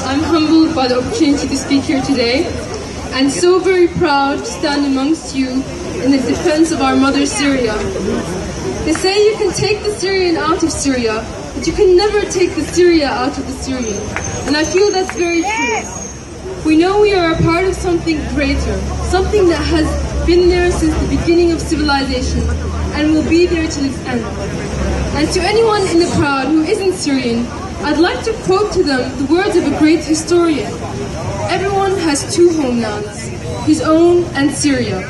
I'm humbled by the opportunity to speak here today, and so very proud to stand amongst you in the defense of our mother Syria. They say you can take the Syrian out of Syria, but you can never take the Syria out of the Syrian. And I feel that's very true. We know we are a part of something greater, something that has been there since the beginning of civilization and will be there till its end. And to anyone in the crowd who isn't Syrian, I'd like to quote to them the words of a great historian. Everyone has two homelands, his own and Syria.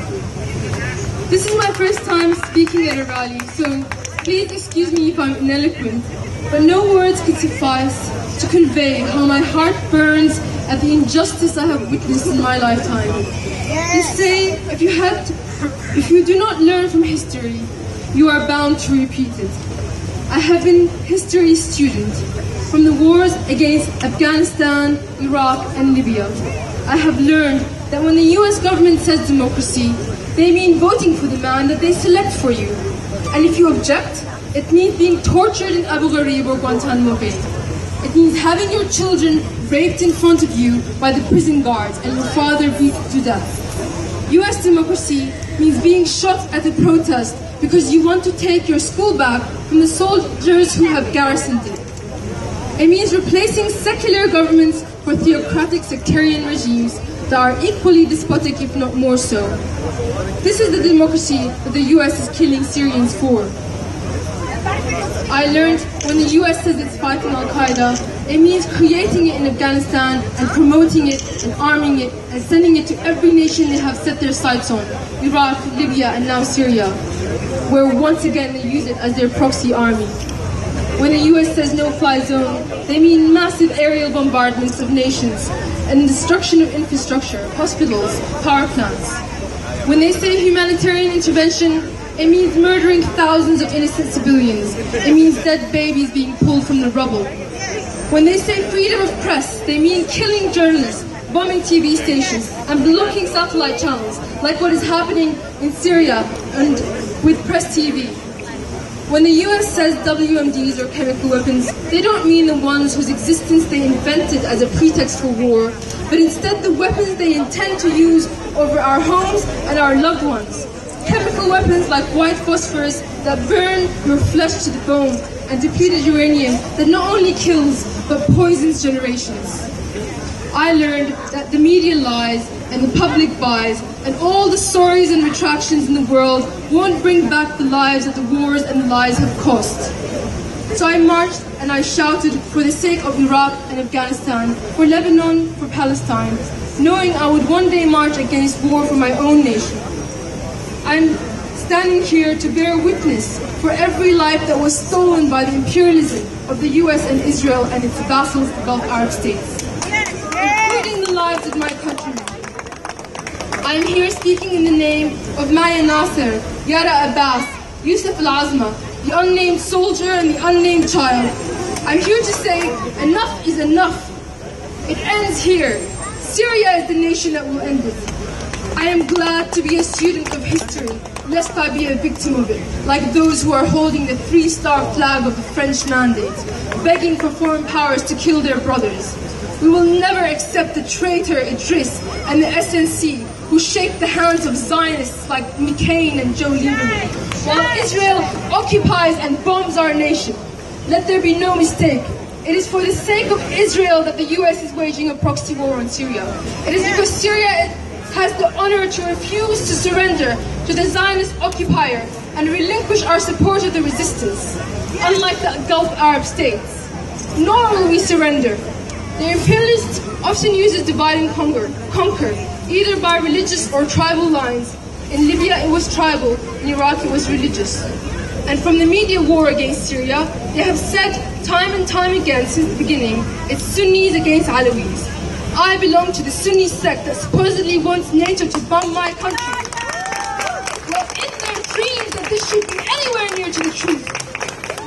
This is my first time speaking at a rally, so please excuse me if I'm ineloquent, but no words could suffice to convey how my heart burns at the injustice I have witnessed in my lifetime. They say if you do not learn from history, you are bound to repeat it. I have been history student from the wars against Afghanistan, Iraq and Libya. I have learned that when the US government says democracy, they mean voting for the man that they select for you. And if you object, it means being tortured in Abu Ghraib or Guantanamo Bay. It means having your children raped in front of you by the prison guards and your father beat to death. US democracy means being shot at a protest because you want to take your school back from the soldiers who have garrisoned it. It means replacing secular governments for theocratic sectarian regimes that are equally despotic, if not more so. This is the democracy that the US is killing Syrians for. I learned when the US says it's fighting Al-Qaeda, it means creating it in Afghanistan and promoting it and arming it and sending it to every nation they have set their sights on, Iraq, Libya and now Syria, where once again they use it as their proxy army. When the US says no-fly zone, they mean massive aerial bombardments of nations and destruction of infrastructure, hospitals, power plants. When they say humanitarian intervention, it means murdering thousands of innocent civilians. It means dead babies being pulled from the rubble. When they say freedom of press, they mean killing journalists, bombing TV stations, and blocking satellite channels, like what is happening in Syria and with Press TV. When the US says WMDs or chemical weapons, they don't mean the ones whose existence they invented as a pretext for war, but instead the weapons they intend to use over our homes and our loved ones. Chemical weapons like white phosphorus that burn your flesh to the bone, and depleted uranium that not only kills but poisons generations. I learned that the media lies and the public buys, and all the sorries and retractions in the world won't bring back the lives that the wars and the lies have cost. So I marched and I shouted for the sake of Iraq and Afghanistan, for Lebanon, for Palestine, knowing I would one day march against war for my own nation. I'm standing here to bear witness for every life that was stolen by the imperialism of the US and Israel and its vassals, the Gulf Arab states, including the lives of my countrymen. I am here speaking in the name of Maya Nasser, Yara Abbas, Yusuf Al-Azma, the unnamed soldier and the unnamed child. I'm here to say enough is enough. It ends here. Syria is the nation that will end it. I am glad to be a student of history, lest I be a victim of it, like those who are holding the 3-star flag of the French mandate, begging for foreign powers to kill their brothers. We will never accept the traitor Idris and the SNC who shake the hands of Zionists like McCain and Joe Lieberman, while Israel occupies and bombs our nation. Let there be no mistake. It is for the sake of Israel that the US is waging a proxy war on Syria. It is because Syria has the honor to refuse to surrender to the Zionist occupier and relinquish our support of the resistance, unlike the Gulf Arab states. Nor will we surrender. The imperialists often use divide and conquer, either by religious or tribal lines. In Libya it was tribal, in Iraq it was religious. And from the media war against Syria, they have said time and time again since the beginning, it's Sunnis against Alawis. I belong to the Sunni sect that supposedly wants NATO to bomb my country. Well, in their dreams that this should be anywhere near to the truth.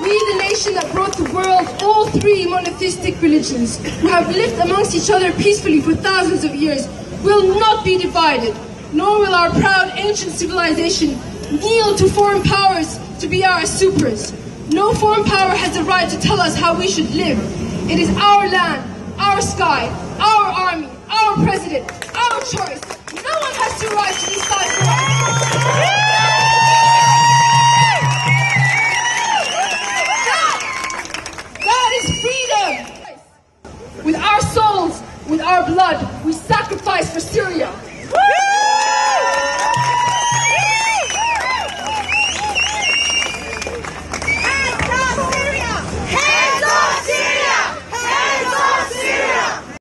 We, the nation that brought the world all 3 monotheistic religions, who have lived amongst each other peacefully for thousands of years, will not be divided, nor will our proud ancient civilization kneel to foreign powers to be our supers. No foreign power has the right to tell us how we should live. It is our land, our sky, our army, our president, our choice. No one has the right to decide for us. That is freedom. With our souls, with our blood, we sacrifice for Syria.